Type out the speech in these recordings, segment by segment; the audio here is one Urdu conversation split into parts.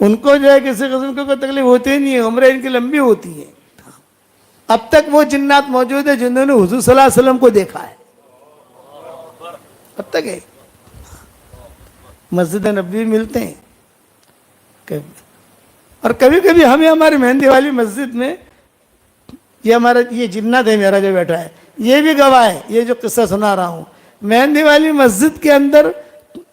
ان کو جو ہے کسی قسم کی کوئی تکلیف ہوتی ہی نہیں ہے، عمریں ان کی لمبی ہوتی ہیں۔ اب تک وہ جنات موجود ہیں جنہوں نے حضور صلی اللہ علیہ وسلم کو دیکھا ہے، اب تک ہے۔ مسجد نبوی ملتے ہیں اور کبھی کبھی ہمیں ہماری مہندی والی مسجد میں، یہ ہمارا یہ جنات ہے میرا جو بیٹھا ہے، یہ بھی گواہ ہے، یہ جو قصہ سنا رہا ہوں، مہندی والی مسجد کے اندر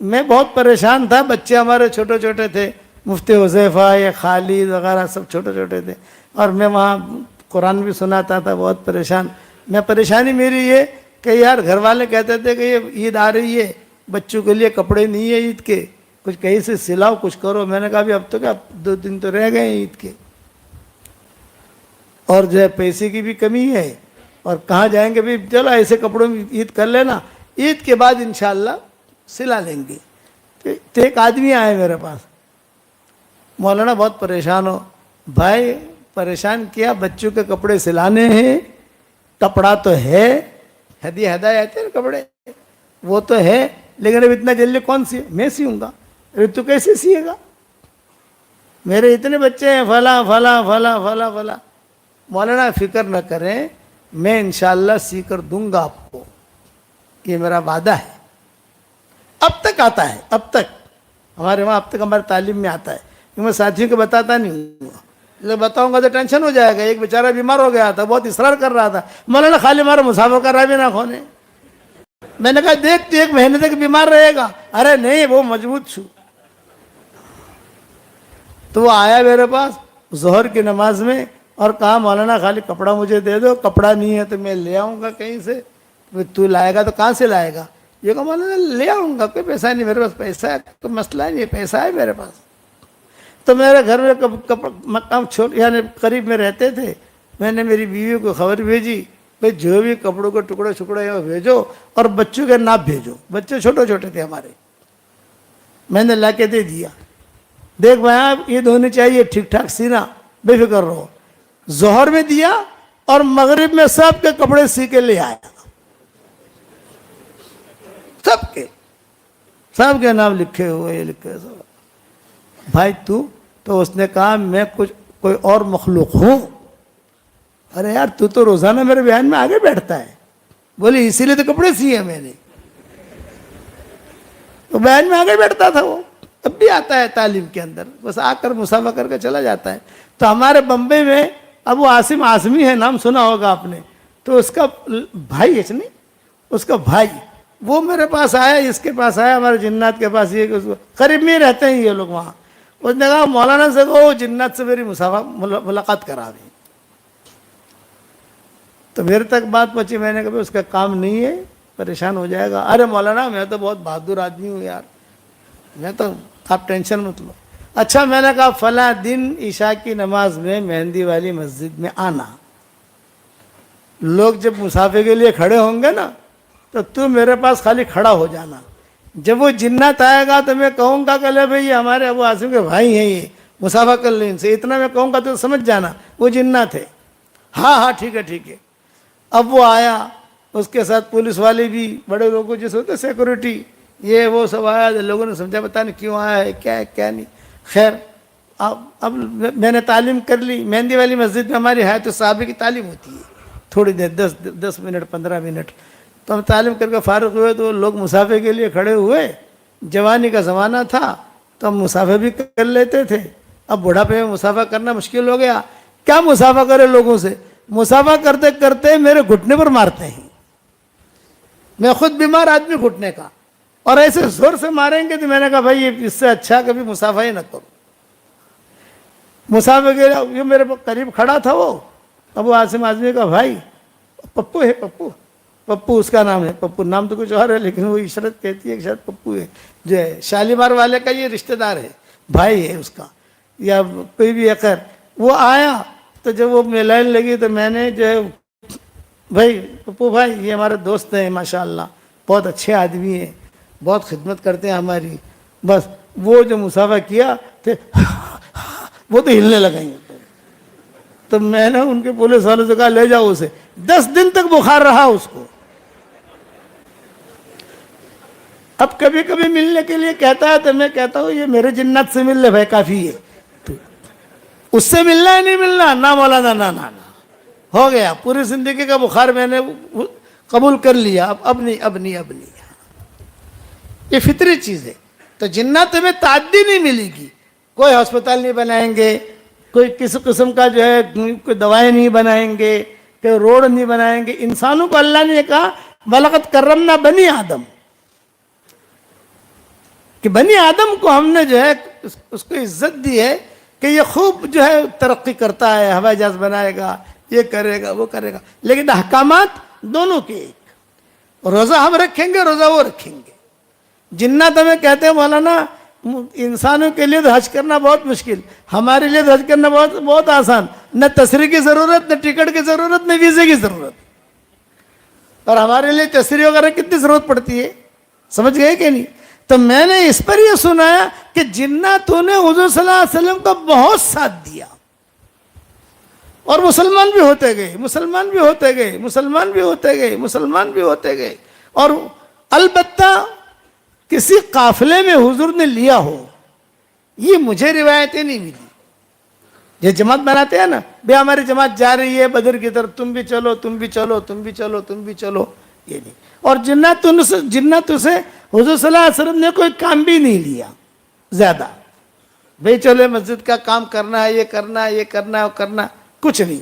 میں بہت پریشان تھا، بچے ہمارے چھوٹے چھوٹے تھے، مفتی حذیفہ یا خالد وغیرہ سب چھوٹے چھوٹے تھے، اور میں وہاں قرآن بھی سناتا تھا، بہت پریشان۔ میں پریشانی میری یہ کہ یار گھر والے کہتے تھے کہ یہ عید آ رہی ہے، بچوں کے لیے کپڑے نہیں ہے عید کے، کچھ کہیں سے سلاؤ، کچھ کرو۔ میں نے کہا اب تو کیا 2 دن تو رہ گئے ہیں عید کے، اور جو ہے پیسے کی بھی کمی ہے، اور کہاں جائیں گے بھی، چلو ایسے کپڑوں میں عید کر لینا، عید کے بعد انشاءاللہ سلا لیں گے۔ تو ایک آدمی آئے میرے پاس، مولانا بہت پریشان ہو، بھائی پریشان کیا، بچوں کے کپڑے سلانے ہیں، کپڑا تو ہے، ہدیہ ہدایہ آتے ہیں کپڑے، وہ تو ہے، لیکن اب اتنا جلدی کون سی، میں سیوں گا، اب تو کیسے سیے گا، میرے اتنے بچے ہیں، فلاں فلاں فلاں فلاں فلاں۔ مولانا فکر نہ کریں، میں انشاءاللہ سی کر دوں گا آپ کو، یہ میرا وعدہ ہے۔ اب تک آتا ہے، اب تک ہمارے وہاں اب تک ہمارے تعلیم میں آتا ہے، کیونکہ میں ساتھیوں کو بتاتا نہیں ہوں، جب بتاؤں گا تو ٹینشن ہو جائے گا۔ ایک بیچارہ بیمار ہو گیا تھا، بہت اصرار کر رہا تھا، مولانا خالی ہمارا مسافر کر رہا بھی نہ کھونے۔ میں نے کہا دیکھ تو 1 مہینے تک بیمار رہے گا، ارے نہیں وہ مضبوط چھو۔ تو وہ آیا میرے پاس ظہر کی نماز میں اور کہا مولانا خالی کپڑا مجھے دے دو، کپڑا نہیں ہے تو میں لے آؤں گا کہیں سے۔ تو لائے گا تو کہاں سے لائے گا؟ یہ کہا مولانا لے آؤں گا، کوئی پیسہ نہیں میرے پاس، پیسہ ہے کوئی مسئلہ نہیں، پیسہ ہے میرے پاس۔ تو میرے گھر میں مقام یعنی قریب میں رہتے تھے، میں نے میری بیوی کو خبر بھیجی بھائی جو بھی کپڑوں کے ٹکڑے ہیں وہ بھیجو، اور بچوں کے ناپ بھیجو، بچے چھوٹے چھوٹے تھے ہمارے۔ میں نے لا کے دے دیا، دیکھ بھائی عید ہونی چاہیے، ٹھیک ٹھاک سینا، بے فکر رہو۔ ظہر میں دیا اور مغرب میں سب کے کپڑے سی کے لے آیا، سب کے نام لکھے ہوئے لکھے سب۔ بھائی تو اس نے کہا میں کوئی اور مخلوق ہوں؟ ارے یار تو روزانہ میرے بیان میں آگے بیٹھتا ہے۔ بولی اسی لیے تو کپڑے سیے میں نے، تو بیان میں آگے بیٹھتا تھا وہ، اب بھی آتا ہے تعلیم کے اندر، بس آ کر مسافہ کر کے چلا جاتا ہے۔ تو ہمارے بمبئی میں ابو عاصم اعظمی ہے، نام سنا ہوگا آپ نے، تو اس کا بھائی ہے نہیں، اس کا بھائی وہ میرے پاس آیا، اس کے پاس آیا، ہمارے جنات کے پاس، یہ قریب میں رہتے ہیں یہ لوگ وہاں۔ اس نے کہا مولانا سے کہو جنات سے میری ملاقات کرا دیں۔ تو میرے تک بات پہنچی، میں نے کہا اس کا کام نہیں ہے، پریشان ہو جائے گا۔ ارے مولانا میں تو بہت بہادر آدمی ہوں یار، میں تو، آپ ٹینشن مت لو۔ اچھا میں نے کہا فلاں دن عشاء کی نماز میں مہندی والی مسجد میں آنا، لوگ جب مسافے کے لیے کھڑے ہوں گے نا تو میرے پاس خالی کھڑا ہو جانا، جب وہ جنات آئے گا تو میں کہوں گا کہ لے بھائی ہمارے ابو عاصم کے بھائی ہیں، یہ مسافہ کر لیں ان سے، اتنا میں کہوں گا تو سمجھ جانا وہ جنات ہے۔ ہاں ٹھیک ہے ٹھیک ہے۔ اب وہ آیا، اس کے ساتھ پولیس والے بھی، بڑے لوگوں جیسے ہوتے سیکورٹی، یہ وہ سب آیا، لوگوں نے سمجھا پتہ نہیں کیوں آیا ہے، کیا ہے کیا نہیں۔ خیر اب میں نے تعلیم کر لی، مہندی والی مسجد میں ہماری حیات الصحابہ کی تعلیم ہوتی ہے، تھوڑی دیر 10 منٹ 15 منٹ، تو ہم تعلیم کر کے فارغ ہوئے تو لوگ مسافے کے لیے کھڑے ہوئے، جوانی کا زمانہ تھا تو ہم مسافہ بھی کر لیتے تھے، اب بڑھاپے میں مسافہ کرنا مشکل ہو گیا، کیا مسافہ کرے لوگوں سے، مسافہ کرتے کرتے میرے گھٹنے پر مارتے ہیں، میں خود بیمار آدمی گھٹنے کا، اور ایسے زور سے ماریں گے تو میں نے کہا بھائی اس سے اچھا کبھی مسافہ ہی نہ کرو۔ مسافہ کے لیے میرے قریب کھڑا تھا وہ ابو عاصم اعظمی کا بھائی، پپو ہے، پپو اس کا نام ہے، پپو نام تو کچھ اور ہے لیکن وہ عشرت کہتی ہے کہ شاید پپو ہے، جو ہے شالیمار والے کا یہ رشتہ دار ہے، بھائی ہے اس کا یا کوئی بھی خیر۔ وہ آیا تو جب وہ لائن لگی تو میں نے جو ہے بھائی پپو بھائی یہ ہمارے دوست ہیں ماشاءاللہ، بہت اچھے آدمی ہیں، بہت خدمت کرتے ہیں ہماری، بس وہ جو مسافہ کیا تو وہ تو ہلنے لگیں گے، تو میں نے ان کے پولیس والوں سے کہا لے جاؤ اسے، 10 دن تک بخار رہا اس کو۔ اب کبھی کبھی ملنے کے لیے کہتا ہے تو میں کہتا ہوں یہ میرے جنات سے مل لے بھائی کافی ہے، اس سے ملنا ہے نہیں ملنا، نہ مولانا نہ ہو گیا، پوری زندگی کا بخار میں نے قبول کر لیا، اب نہیں. یہ فطری چیز ہے. تو جنات میں تعدی نہیں ملے گی، کوئی ہسپتال نہیں بنائیں گے، کوئی کسی قسم کا جو ہے کوئی دوائیں نہیں بنائیں گے، کوئی روڈ نہیں بنائیں گے. انسانوں کو اللہ نے کہا وَلَقَدْ كَرَّمْنَا بنی آدم، کہ بنی آدم کو ہم نے جو ہے اس کو عزت دی ہے کہ یہ خوب جو ہے ترقی کرتا ہے، ہوائی جہاز بنائے گا، یہ کرے گا وہ کرے گا، لیکن احکامات دونوں کے ایک. روزہ ہم رکھیں گے، روزہ وہ رکھیں گے. جنات ہمیں کہتے ہیں مولانا انسانوں کے لیے تو حج کرنا بہت مشکل، ہمارے لیے تو حج کرنا بہت آسان، نہ تشریح کی ضرورت، نہ ٹکٹ کی ضرورت، نہ ویزے کی ضرورت. اور ہمارے لیے تشریح وغیرہ کتنی ضرورت پڑتی ہے، سمجھ گئے کہ نہیں؟ تو میں نے اس پر یہ سنایا کہ جناتوں نے حضور صلی اللہ علیہ وسلم کا بہت ساتھ دیا، اور مسلمان بھی ہوتے گئے، مسلمان بھی ہوتے گئے، مسلمان بھی ہوتے گئے، مسلمان بھی ہوتے گئے. اور البتہ کسی قافلے میں حضور نے لیا ہو، یہ مجھے روایتیں نہیں ملی. یہ جماعت بناتے ہیں نا، بھئی ہماری جماعت جا رہی ہے بدر کی طرف، تم بھی چلو تم بھی چلو تم بھی چلو تم بھی چلو، یہ نہیں. اور جناتوں سے حضور صلی اللہ علیہ وسلم نے کوئی کام بھی نہیں لیا زیادہ، بھئی چلو مسجد کا کام کرنا ہے، یہ کرنا ہے، یہ کرنا ہے، وہ کرنا، کچھ نہیں.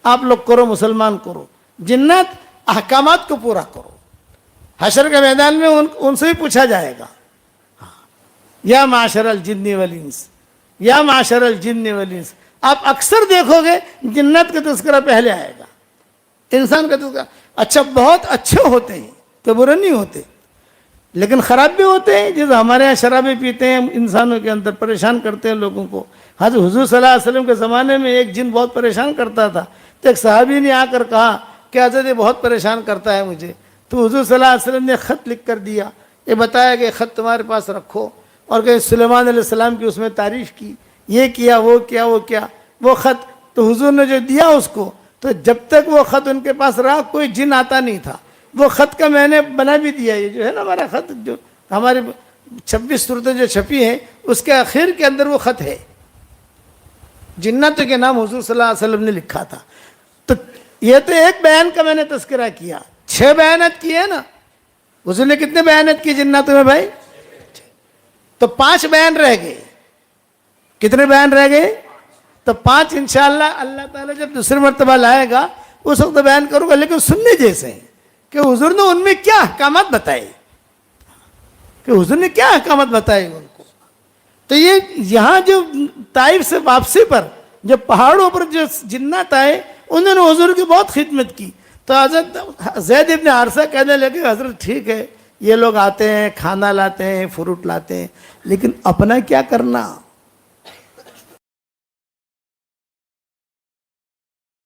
آپ لوگ کرو، مسلمان کرو. جنات احکامات کو پورا کرو. حشر کے میدان میں ان سے ہی پوچھا جائے گا، یا معاشر الجن والانس، یا معاشر الجن والانس. آپ اکثر دیکھو گے جنات کا تذکرہ پہلے آئے گا، انسان کا تذکرہ. اچھا بہت اچھے ہوتے ہیں تو برے نہیں ہوتے، لیکن خراب بھی ہوتے ہیں. جیسے ہمارے یہاں شرابیں پیتے ہیں، انسانوں کے اندر پریشان کرتے ہیں لوگوں کو. حضور صلی اللہ علیہ وسلم کے زمانے میں ایک جن بہت پریشان کرتا تھا، تو ایک صحابی نے آ کر کہا کہ حضرت یہ بہت پریشان کرتا ہے مجھے. تو حضور صلی اللہ علیہ وسلم نے خط لکھ کر دیا، یہ بتایا کہ خط تمہارے پاس رکھو، اور کہ سلیمان علیہ السلام کی اس میں تعریف کی، یہ کیا وہ کیا وہ کیا. وہ خط تو حضور نے جو دیا اس کو، تو جب تک وہ خط ان کے پاس رہا کوئی جن آتا نہیں تھا. وہ خط کا میں نے بنا بھی دیا، یہ جو ہے نا ہمارا خط، جو ہمارے 26 صورتیں جو چھپی ہیں اس کے آخر کے اندر وہ خط ہے، جناتوں کے نام حضور صلی اللہ علیہ وسلم نے لکھا تھا. تو یہ تو ایک بیان کا میں نے تذکرہ کیا، 6 بیانات کیے نا. حضور نے کتنے بیانات کیے جناتوں میں بھائی؟ تو 5 بیان رہ گئے. کتنے بیان رہ گئے؟ تو 5 انشاءاللہ اللہ تعالیٰ جب دوسری مرتبہ لائے گا اس وقت بیان کروں گا، لیکن سننے جیسے ہیں کہ حضور نے ان میں کیا احکامات بتائے، کہ حضور نے کیا احکامات بتائے ان کو. تو یہ یہاں جو طائف سے واپسی پر جو پہاڑوں پر جو جنات آئے انہوں نے حضور کی بہت خدمت کی. تو حضرت زید ابن حارثہ کہنے لگے حضرت ٹھیک ہے یہ لوگ آتے ہیں، کھانا لاتے ہیں، فروٹ لاتے ہیں، لیکن اپنا کیا کرنا؟